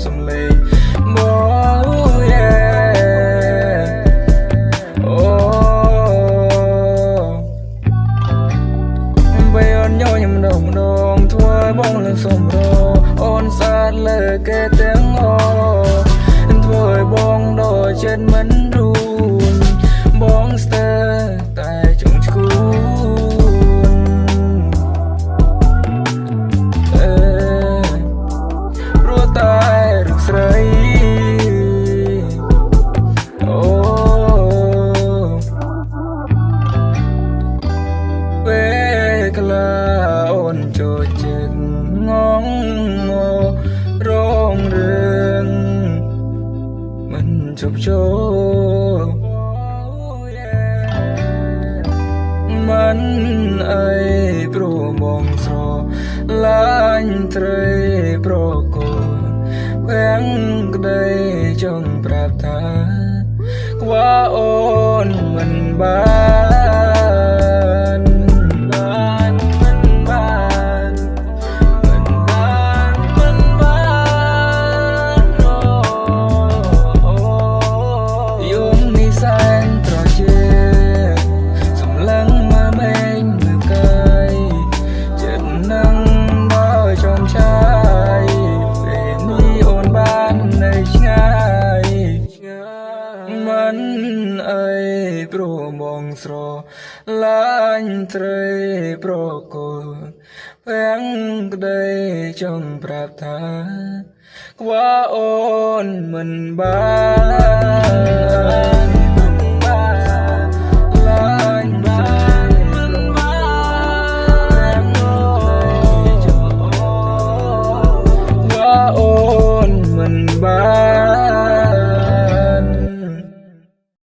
សំឡេងមកយេអូបីអូនញយម្ដងធ្វើបងនឹងសំរអូនស្អាតលើគេទាំងអធ្វើឲ្យបងដល់ចិត្តមិនរួញបងស្ទើរតែចង់ឈួនព្រោះតែរូបស្រីអូពេលក្លាអូនចូលចិត្តងងរងរឿងមិនជប់ចូលមិនអីព្រោះមកស្រឡាញ់ត្រីប្រកូលវាំងក្ដីចង់ប្រាប់ថាខ្វះអូនមិនបានមិនអីព្រោះបងស្រឡាញ់ត្រីប្រកូលវាំងក្ដីចង់ប្រាប់ថាខ្វះអូនមិនបាន